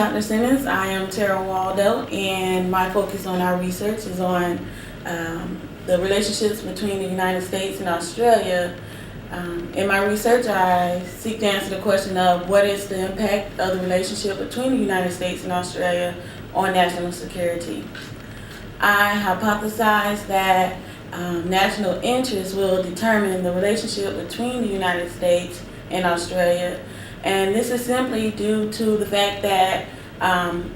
Dr. Simmonds. I am Tara Waldo, and my focus on our research is on the relationships between the United States and Australia. In my research, I seek to answer the question of what is the impact of the relationship between the United States and Australia on national security. I hypothesize that national interest will determine the relationship between the United States and Australia. And this is simply due to the fact that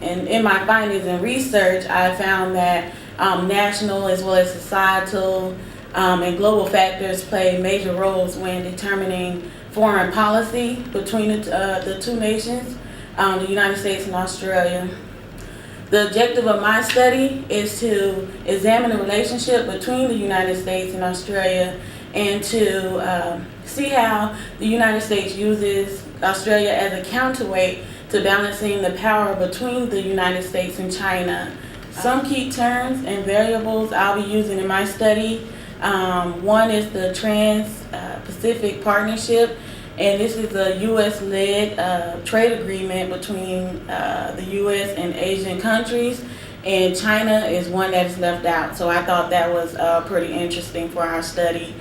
in my findings and research, I found that national as well as societal and global factors play major roles when determining foreign policy between the two nations, the United States and Australia. The objective of my study is to examine the relationship between the United States and Australia and to see how the United States uses Australia as a counterweight to balancing the power between the United States and China. Some key terms and variables I'll be using in my study. One is the Trans-Pacific Partnership, and this is a U.S.-led trade agreement between the U.S. and Asian countries, and China is one that is left out. So I thought that was pretty interesting for our study.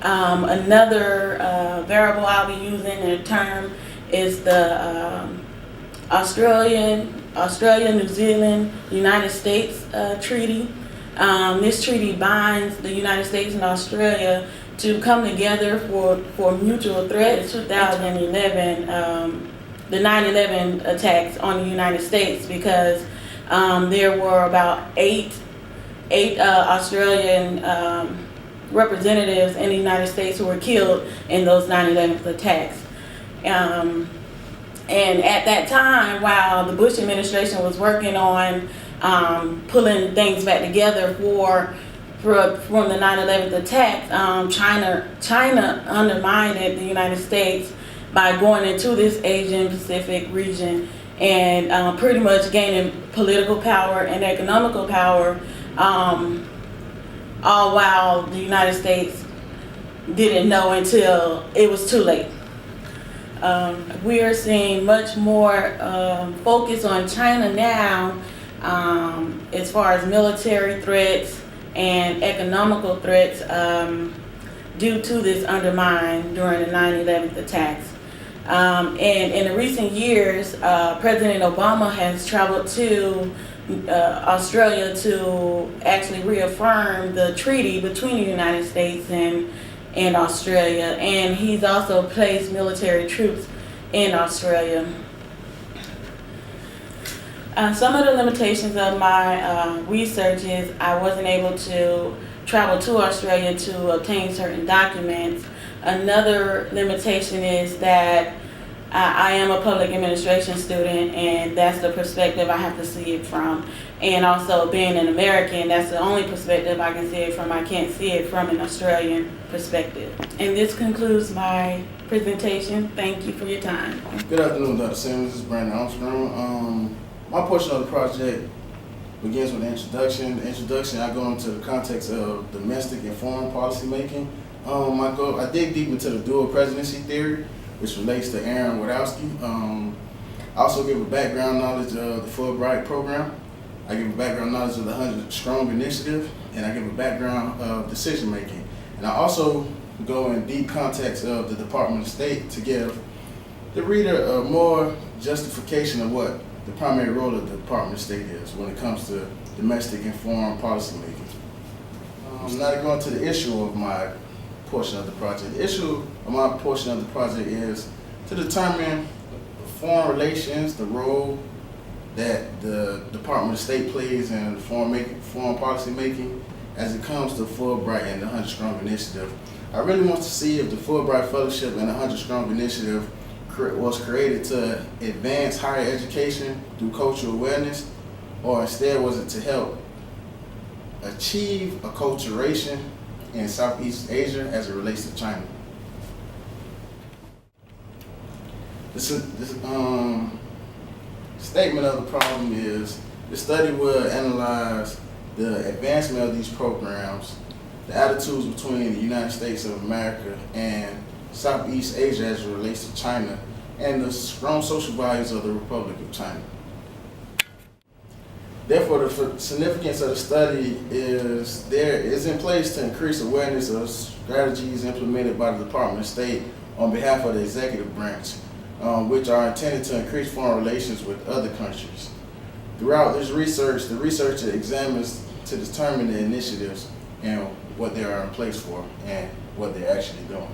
Another variable I'll be using in a term is the Australia, New Zealand, United States Treaty. This treaty binds the United States and Australia to come together for mutual threat. In 2011, the 9/11 attacks on the United States, because there were about eight Australian representatives in the United States who were killed in those 9/11 attacks. And at that time, while the Bush administration was working on pulling things back together from the 9/11 attacks, China undermined the United States by going into this Asian Pacific region and pretty much gaining political power and economical power, all while the United States didn't know until it was too late. We are seeing much more focus on China now as far as military threats and economical threats due to this undermine during the 9/11 attacks. And in the recent years, President Obama has traveled to Australia to actually reaffirm the treaty between the United States and Australia, and he's also placed military troops in Australia. Some of the limitations of my research is I wasn't able to travel to Australia to obtain certain documents. Another limitation is that I am a public administration student, and that's the perspective I have to see it from. And also, being an American, that's the only perspective I can see it from. I can't see it from an Australian perspective. And this concludes my presentation. Thank you for your time. Good afternoon, Dr. Simmonds. This is Brandon Armstrong. My portion of the project begins with the introduction. The introduction, I go into the context of domestic and foreign policy making. I dig deep into the dual presidency theory, which relates to Aaron Wadowski. I also give a background knowledge of the Fulbright program. I give a background knowledge of the 100 Strong Initiative, and I give a background of decision making. And I also go in deep context of the Department of State to give the reader a more justification of what the primary role of the Department of State is when it comes to domestic and foreign policy making. Now to go into the issue of my portion of the project. The issue of my portion of the project is to determine foreign relations, the role that the Department of State plays in foreign policy making as it comes to Fulbright and the 100 Strong Initiative. I really want to see if the Fulbright Fellowship and the 100 Strong Initiative was created to advance higher education through cultural awareness, or instead was it to help achieve acculturation in Southeast Asia as it relates to China. This statement of the problem is the study will analyze the advancement of these programs, the attitudes between the United States of America and Southeast Asia as it relates to China, and the strong social values of the Republic of China. Therefore, the significance of the study is in place to increase awareness of strategies implemented by the Department of State on behalf of the executive branch, which are intended to increase foreign relations with other countries. Throughout this research, the researcher examines to determine the initiatives and what they are in place for and what they're actually doing.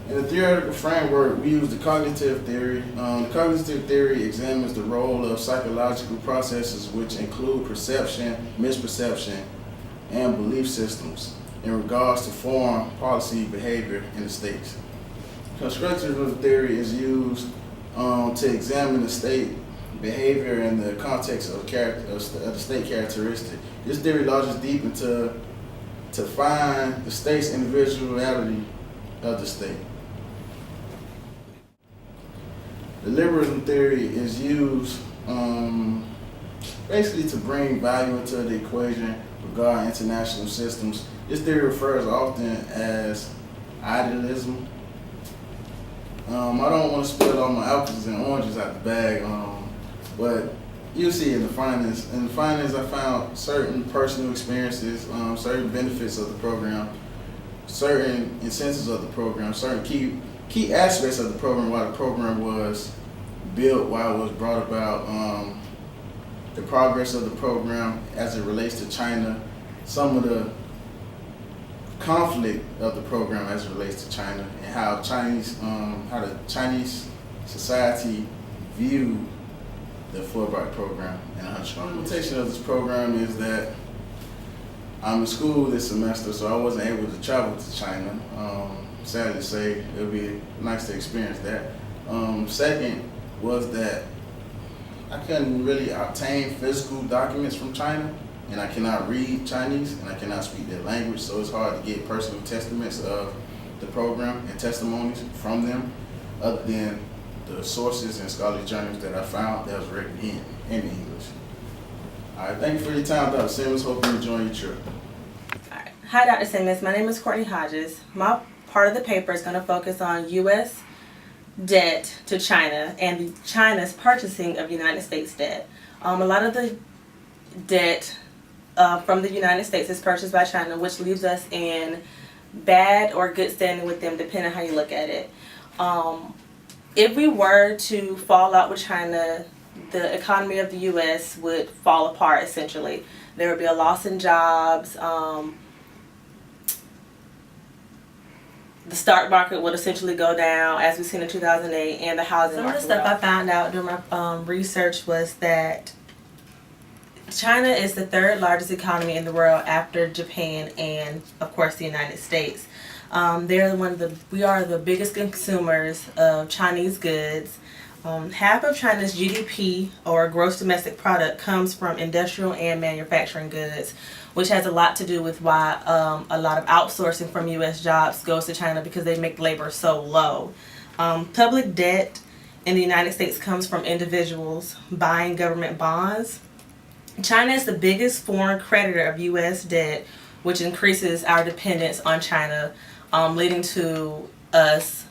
In the theoretical framework, we use the cognitive theory. The cognitive theory examines the role of psychological processes which include perception, misperception, and belief systems in regards to foreign policy behavior in the states. Constructivism theory is used to examine the state behavior in the context of the state characteristic. This theory launches deep into to find the state's individuality of the state. The liberalism theory is used basically to bring value into the equation regarding international systems. This theory refers often as idealism. I don't want to spill all my apples and oranges out the bag, but you'll see in the findings. In the findings, I found certain personal experiences, certain benefits of the program, certain incentives of the program, certain key aspects of the program, why the program was built, why it was brought about, the progress of the program as it relates to China, some of the conflict of the program as it relates to China, and how the Chinese society viewed the Fulbright program and how strong. The limitation of this program is that I'm in school this semester, so I wasn't able to travel to China. Sadly to say, it would be nice to experience that. Second was that I couldn't really obtain physical documents from China, and I cannot read Chinese, and I cannot speak their language, so it's hard to get personal testaments of the program and testimonies from them, other than the sources and scholarly journals that I found that was written in English. All right, thank you for your time, Dr. Simmonds. Hope you enjoy your trip. All right. Hi, Dr. Simmonds. My name is Courtney Hodges. My part of the paper is going to focus on U.S. debt to China and China's purchasing of United States debt. A lot of the debt from the United States is purchased by China, which leaves us in bad or good standing with them, depending on how you look at it. If we were to fall out with China, the economy of the U.S. would fall apart, essentially. There would be a loss in jobs. The stock market would essentially go down, as we've seen in 2008, and the housing market. Some of the stuff I found out during my research was that China is the third largest economy in the world after Japan and, of course, the United States. We are the biggest consumers of Chinese goods. Half of China's GDP, or gross domestic product, comes from industrial and manufacturing goods, which has a lot to do with why a lot of outsourcing from U.S. jobs goes to China, because they make labor so low. Public debt in the United States comes from individuals buying government bonds. China is the biggest foreign creditor of U.S. debt, which increases our dependence on China, leading to us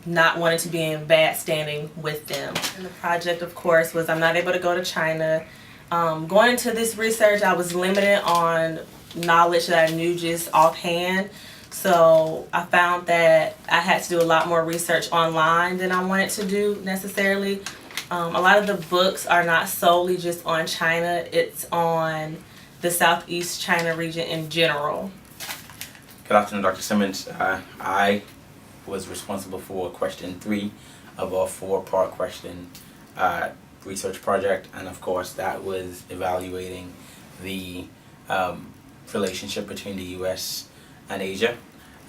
not wanting to be in bad standing with them. And the project, of course, was I'm not able to go to China. Going into this research, I was limited on knowledge that I knew just offhand. So I found that I had to do a lot more research online than I wanted to do necessarily. A lot of the books are not solely just on China, it's on the Southeast China region in general. Good afternoon, Dr. Simmonds. I was responsible for question 3 of our 4-part question research project, and of course that was evaluating the relationship between the US and Asia.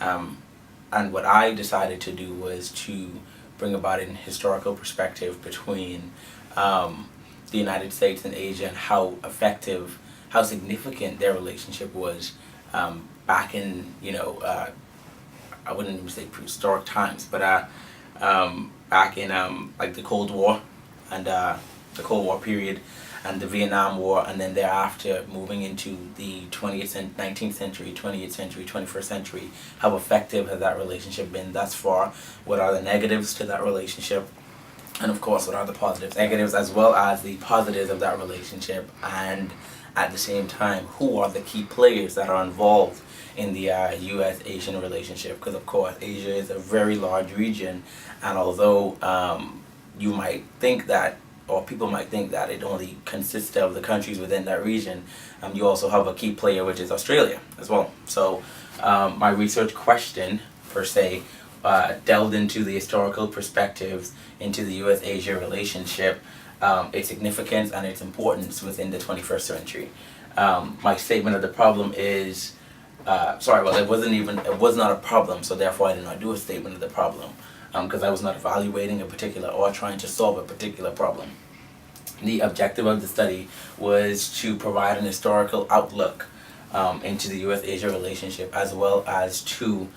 And what I decided to do was to bring about an historical perspective between the United States and Asia, and how effective, how significant their relationship was back in, I wouldn't even say prehistoric times, but back in like the Cold War and the Cold War period and the Vietnam War, and then thereafter moving into the 19th century, 20th century, 21st century. How effective has that relationship been thus far? What are the negatives to that relationship? And of course, what are the positives, negatives, as well as the positives of that relationship, and at the same time, who are the key players that are involved in the U.S.-Asian relationship? Because of course, Asia is a very large region, and although you might think that, or people might think that it only consists of the countries within that region, you also have a key player, which is Australia as well. So my research question, per se, delved into the historical perspectives into the U.S.-Asia relationship, its significance and its importance within the 21st century. My statement of the problem is, it was not a problem, so therefore I did not do a statement of the problem, because I was not evaluating a particular or trying to solve a particular problem. The objective of the study was to provide an historical outlook into the U.S.-Asia relationship, as well as to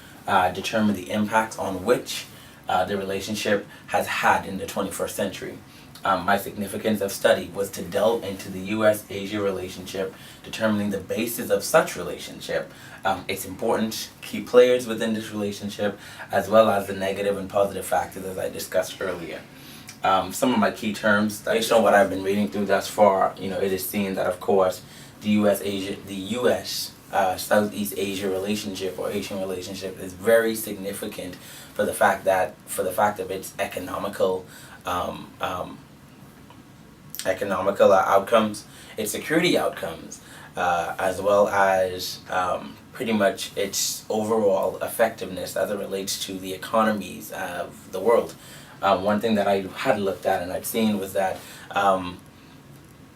determine the impacts on which the relationship has had in the 21st century. My significance of study was to delve into the U.S.-Asia relationship, determining the basis of such relationship, its important key players within this relationship, as well as the negative and positive factors as I discussed earlier. Some of my key terms, based on what I've been reading through thus far, it is seen that of course the U.S. Southeast Asia relationship or Asian relationship is very significant for the fact of its economical outcomes, its security outcomes, as well as pretty much its overall effectiveness as it relates to the economies of the world. One thing that I had looked at and I'd seen was that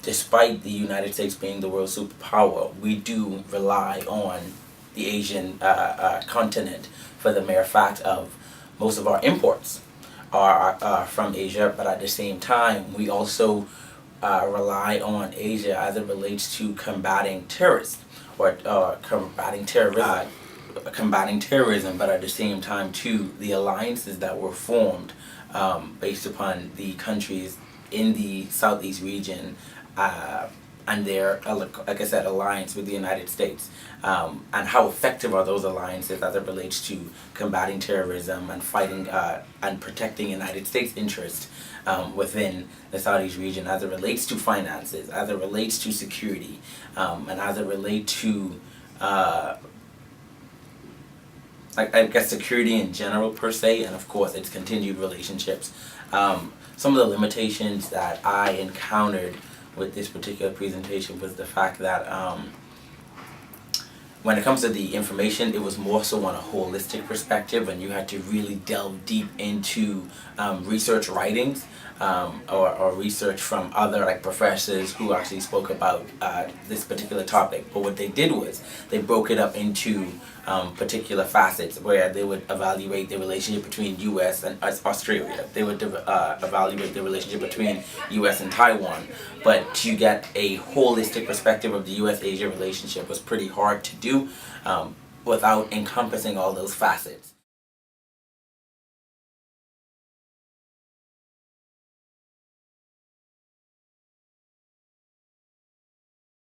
despite the United States being the world superpower, we do rely on the Asian continent for the mere fact of most of our imports are from Asia, but at the same time we also rely on Asia as it relates to combating terrorists or combating terrorism, but at the same time too the alliances that were formed based upon the countries in the Southeast region and their, like I said, alliance with the United States, and how effective are those alliances as it relates to combating terrorism and fighting and protecting United States interests within the Southeast region as it relates to finances, as it relates to security, and as it relates to I guess security in general per se, and of course its continued relationships. Some of the limitations that I encountered with this particular presentation was the fact that when it comes to the information, it was more so on a holistic perspective, and you had to really delve deep into research writings or research from other professors who actually spoke about this particular topic. But what they did was they broke it up into particular facets where they would evaluate the relationship between U.S. and Australia. They would evaluate the relationship between U.S. and Taiwan. But to get a holistic perspective of the U.S.-Asia relationship was pretty hard to do without encompassing all those facets.